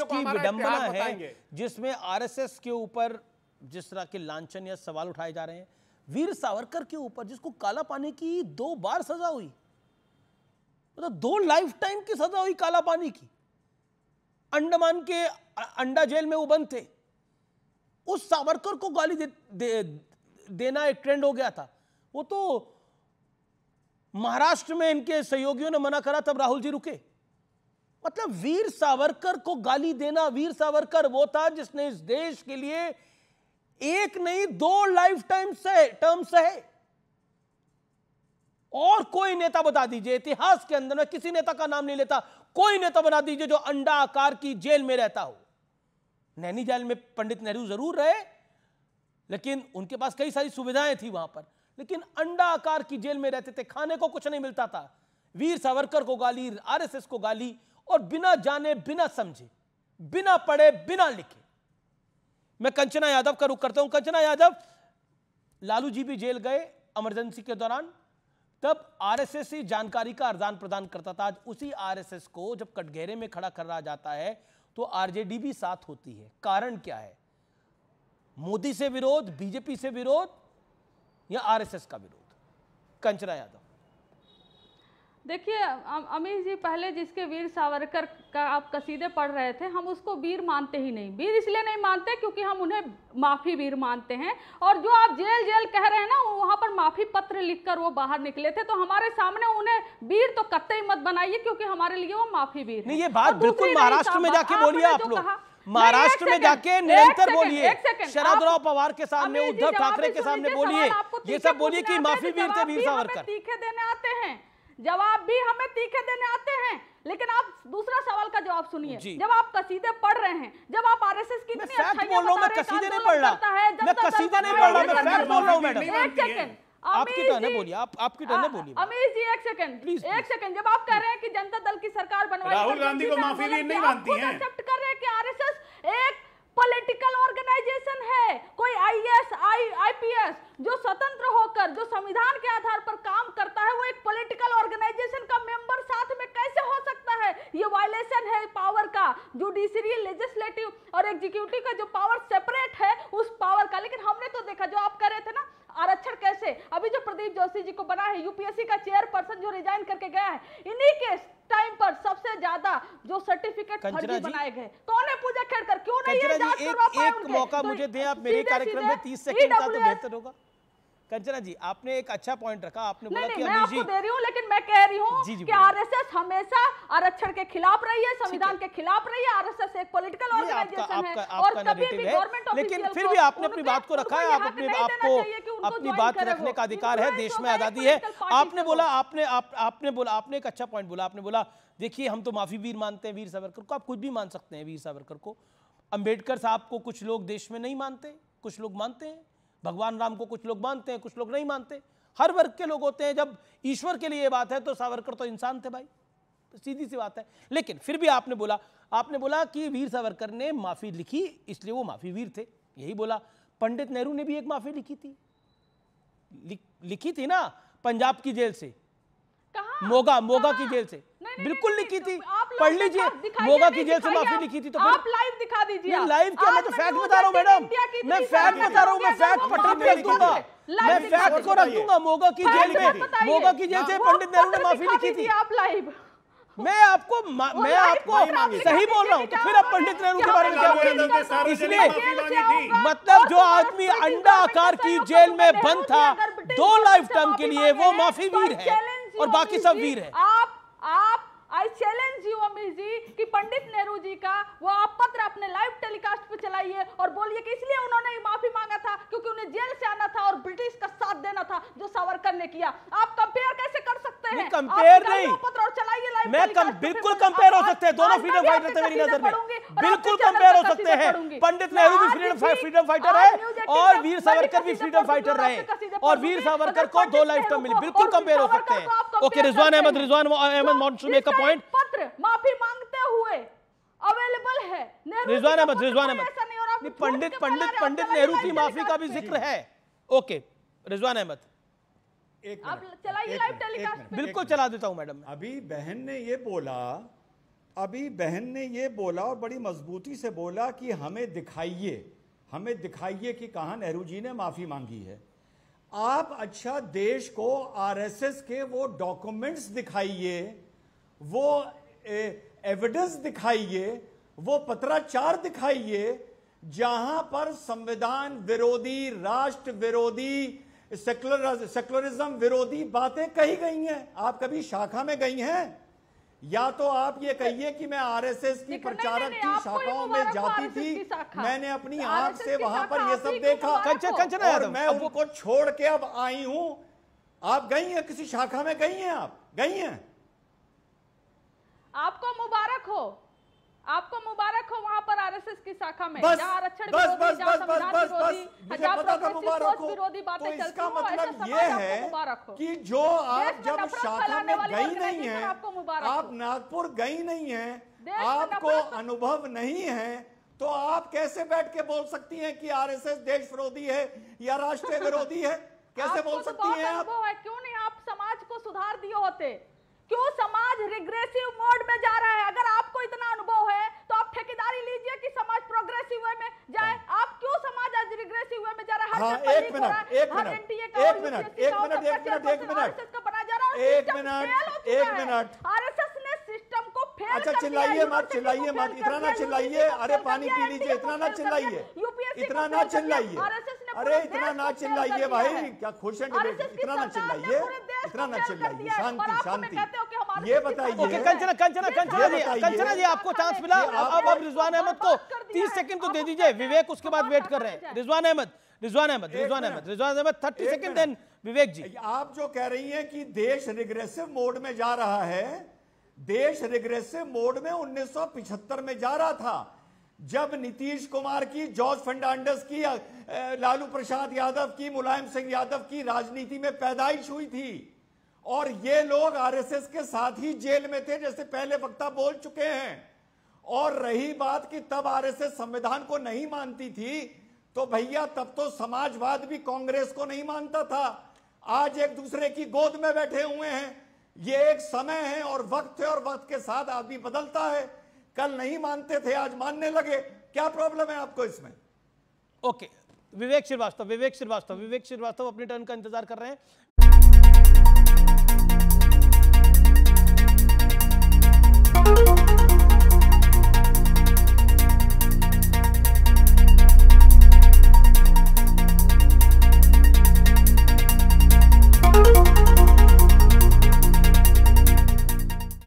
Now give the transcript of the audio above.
की विडंबना है जिसमें आरएसएस के ऊपर जिस तरह के लांछन या सवाल उठाए जा रहे हैं, वीर सावरकर के ऊपर जिसको काला पानी की 2 बार सजा हुई, मतलब 2 लाइफ टाइम की सजा हुई काला पानी की। अंडमान के अंडा जेल में वो बंद थे, उस सावरकर को गाली देना एक ट्रेंड हो गया था। वो तो महाराष्ट्र में इनके सहयोगियों ने मना करा, तब राहुल जी रुके। मतलब वीर सावरकर को गाली देना, वीर सावरकर वो था जिसने इस देश के लिए एक नहीं 2 लाइफ टाइम टर्म सहे। और कोई नेता बता दीजिए इतिहास के अंदर, मैं किसी नेता का नाम नहीं लेता, कोई नेता बता दीजिए जो अंडा आकार की जेल में रहता हो। नैनी जेल में पंडित नेहरू जरूर रहे, लेकिन उनके पास कई सारी सुविधाएं थी वहां पर, लेकिन अंडा आकार की जेल में रहते थे, खाने को कुछ नहीं मिलता था। वीर सावरकर को गाली, आरएसएस को गाली, और बिना जाने बिना समझे, बिना पढ़े बिना लिखे। मैं कंचना यादव का रुख करता हूं। कंचना यादव, लालू जी भी जेल गए इमरजेंसी के दौरान, तब आरएसएस ही जानकारी का आदान प्रदान करता था। आज उसी आरएसएस को जब कटघरे में खड़ा करा जाता है तो आरजेडी भी साथ होती है। कारण क्या है? मोदी से विरोध, बीजेपी से विरोध, या आरएसएस का विरोध? कंचना यादव। देखिए अमीर जी, पहले जिसके वीर सावरकर का आप कसीदे पढ़ रहे थे, हम उसको वीर मानते ही नहीं। वीर इसलिए नहीं मानते क्योंकि हम उन्हें माफी वीर मानते हैं। और जो आप जेल जेल कह रहे हैं ना, वहां पर माफी पत्र लिखकर वो बाहर निकले थे, तो हमारे सामने उन्हें वीर तो कतई मत बनाइए, क्योंकि हमारे लिए वो माफी वीर है। नहीं, ये बात बिल्कुल महाराष्ट्र में जाके बोलिए आप लोग, महाराष्ट्र में जाके निरंतर बोलिए, शरदराव पवार के सामने, उद्धव ठाकरे के सामने बोलिए, ये सब बोलिए कि माफी वीर थे वीर सावरकर। तीखे देने आते हैं, जवाब भी हमें तीखे देने आते हैं, लेकिन आप दूसरा सवाल का जवाब सुनिए। जब आप कसीदे पढ़ रहे हैं, जब आप आरएसएस की इतनी अच्छाइयां बता रहे हैं, मैं कसीदे नहीं पढ़ रहा, मैं कसीदे नहीं पढ़ रहा, मैं फैक्ट बोल रहा हूं मैडम। एक सेकंड, आपकी टर्न है, बोलिए, आपकी टर्न है, बोलिए। अमीर जी एक सेकंड, जब आप कह रहे हैं कि जनता दल की सरकार बनवाई, राहुल गांधी को माफी वीर नहीं मानती हैं, एक्सेप्ट कर रहे हैं कि आरएसएस एक पॉलिटिकल ऑर्गेनाइजेशन है, कोई आईएएस आईपीएस जो स्वतंत्र होकर, जो संविधान के आधार पर काम करता है, वो एक पॉलिटिकल ऑर्गेनाइजेशन का मेंबर साथ में कैसे हो सकता है? ये वायलेशन है पावर का, जुडिशरी, लेजिस्लेटिव और एग्जीक्यूटिव का जो पावर सेपरेट है उस पावर का। लेकिन हमने तो देखा, जो आप कह रहे थे ना आरक्षण कैसे, अभी जो प्रदीप जोशी जी को बना है यूपीएससी का चेयरपर्सन जो रिजाइन करके गया है, इन्हीं के टाइम पर सबसे ज्यादा जो सर्टिफिकेट फर्जी बनाए गए। कौन है पूजा खेड़कर? क्यों नहीं ये जांच करवा पाए? एक मौका मुझे दें आप, मेरे कार्यक्रम में 30 सेकंड का तो बेहतर होगा। कंचना जी, आपने एक अच्छा पॉइंट रखा, आपने बोला कि मैं आपको दे रही हूं, लेकिन मैं कह रही हूं कि आरएसएस हमेशा आरक्षण के खिलाफ रही है, संविधान के खिलाफ रही है। आरएसएस एक पॉलिटिकल ऑर्गेनाइजेशन है और कभी भी गवर्नमेंट ऑफिशियल, लेकिन फिर भी आपने अपनी बात को रखा है, आप अपनी बात रखने का अधिकार है, देश में आजादी है। आपने बोला, आपने एक अच्छा पॉइंट बोला, आपने बोला देखिए हम तो माफी वीर मानते हैं वीर सावरकर को। आप कुछ भी मान सकते हैं वीर सावरकर को, अंबेडकर साहब को कुछ लोग देश में नहीं मानते, कुछ लोग मानते हैं, भगवान राम को कुछ लोग मानते हैं, कुछ लोग नहीं मानते, हर वर्ग के लोग होते हैं। जब ईश्वर के लिए बात है तो सावरकर तो इंसान थे भाई, सीधी सी बात है। लेकिन फिर भी आपने बोला कि वीर सावरकर ने माफी लिखी इसलिए वो माफी वीर थे, यही बोला। पंडित नेहरू ने भी एक माफी लिखी थी ना, पंजाब की जेल से, मोगा की जेल से, बिल्कुल लिखी थी, पढ़ लीजिए। मोगा की जेल से माफी लिखी थी, तो आप लाइव दिखा दीजिए। लाइव क्या, मैं तो फैक्ट बता रहा हूं मैडम, मैं फैक्ट बता रहा हूं, मैं फैक्ट पटल पे रख दूंगा, मैं फैक्ट को रख दूंगा। मोगा की जेल से पंडित नेहरू ने माफी लिखी थी। आप लाइव, मैं आपको सही बोल रहा हूं, तो फिर आप पंडित नेहरू के बारे में क्या बोलेंगे? इसलिए मतलब जो आदमी अंडा आकार की जेल में बंद था 2 लाइफ टर्म के लिए, वो माफी वीर है और बाकी सब वीर है। आई चैलेंज यू अमीर जी कि पंडित नेहरू जी का वो आप पत्र अपने लाइव टेलीकास्ट पे चलाइए और बोलिए कि इसलिए उन्होंने माफी मांगा था क्योंकि उन्हें जेल से आना था और ब्रिटिश का साथ देना था जो सावरकर ने किया। आप कंपेयर कैसे कर सकते हैं? कंपेयर नहीं, पत्र और चलाइए लाइव। मैं बिल्कुल कंपेयर हो सकते हैं, दोनों फ्रीडम फाइटर थे मेरी नजर में, बिल्कुल कंपेयर हो सकते हैं। पंडित नेहरू भी फ्रीडम फाइटर है और वीर सावरकर भी फ्रीडम फाइटर रहे, और वीर सावरकर को 2 लाइफ टर्म मिली, बिल्कुल कंपेयर हो सकते हैं। Okay, Rizwan Ahmed wants to make a point. पत्र माफी मांगते हुए अवेलेबल है। रिजवान अहमद, पंडित नेहरू की माफी का भी जिक्र है। ओके रिजवान अहमद, आप चलाइए लाइव टेलीकास्ट। बिल्कुल चला देता हूं मैडम। अभी बहन ने ये बोला, अभी बहन ने ये बोला और बड़ी मजबूती से बोला कि हमें दिखाइए कि कहां नेहरू जी ने माफी मांगी है। आप अच्छा देश को आरएसएस के वो डॉक्यूमेंट्स दिखाइए, वो एविडेंस दिखाइए, वो पत्राचार दिखाइए जहां पर संविधान विरोधी, राष्ट्र विरोधी, सेकुलरिज्म विरोधी बातें कही गई हैं। आप कभी शाखा में गई हैं? या तो आप ये कहिए कि मैं आरएसएस की प्रचारक की शाखाओं में जाती थी, मैंने अपनी आंख से वहां पर ये सब देखा और मैं उनको छोड़ के अब आई हूं। आप गई हैं किसी शाखा में? गई हैं? आप गई हैं? आपको मुबारक हो, आपको मुबारक हो वहां पर आरएसएस की शाखा में, बस आरक्षण बस विरोधी, बस जहां बस संविधान बस विरोधी, बस मुझे पता था मुबारक हो। विरोधी तो बातें चलती इसका हो, ऐसा मतलब समाज ये आपको है मुबारक हो। कि जो आप देश में जब नफरत शाखा फैलाने में वाली गई नहीं ऑर्गेनाइजेशन है, आपको मुबारक आप हो। नागपुर गई नहीं है, देश में आपको नफरत- अनुभव नहीं है, तो आप कैसे बैठ के बोल सकती हैं कि आरएसएस देश विरोधी है या राष्ट्र विरोधी है? कैसे बोल सकती हैं आप? क्यों नहीं आप समाज को सुधार दिए होते? क्यों समाज रिग्रेसिव मोड में जा रहा है? अगर आपको इतना अनुभव है तो आप ठेकेदारी लीजिए कि समाज प्रोग्रेसिव वे में जाए। आप क्यों समाज आज रिग्रेसिव वे में जा रहा है? हाँ, एक मिनट आरएसएस ने सिस्टम को फेल अच्छा चिल्लाइए मत, इतना ना चिल्लाइए। अरे पानी पी लीजिए, इतना ना चिल्लाइए, इतना ना चिल्लाइए, अरे इतना ना चिल्लाइए भाई, क्या खुश हैं? इतना ना चिल्लाइए, इतना ना चिल्लाइए, शांति शांति। ये बताइए। ओके कंचना जी आपको चांस मिला। अब रिजवान अहमद को 30 सेकंड तो दे दीजिए, विवेक उसके बाद वेट कर रहे हैं। रिजवान अहमद 30 सेकंड, देन विवेक जी। आप जो कह रही हैं कि देश रिग्रेसिव मोड में जा रहा है, देश रिग्रेसिव मोड में 1975 में जा रहा था, जब नीतीश कुमार की, जॉर्ज फर्नांडिस की, लालू प्रसाद यादव की, मुलायम सिंह यादव की राजनीति में पैदाइश हुई थी। और ये लोग आरएसएस के साथ ही जेल में थे, जैसे पहले वक्ता बोल चुके हैं। और रही बात कि तब आरएसएस संविधान को नहीं मानती थी, तो भैया तब तो समाजवाद भी कांग्रेस को नहीं मानता था। आज एक दूसरे की गोद में बैठे हुए हैं। ये एक समय है और वक्त है, और वक्त के साथ आदमी बदलता है। कल नहीं मानते थे, आज मानने लगे। क्या प्रॉब्लम है आपको इसमें? ओके, विवेक श्रीवास्तव अपनी टर्न का इंतजार कर रहे हैं।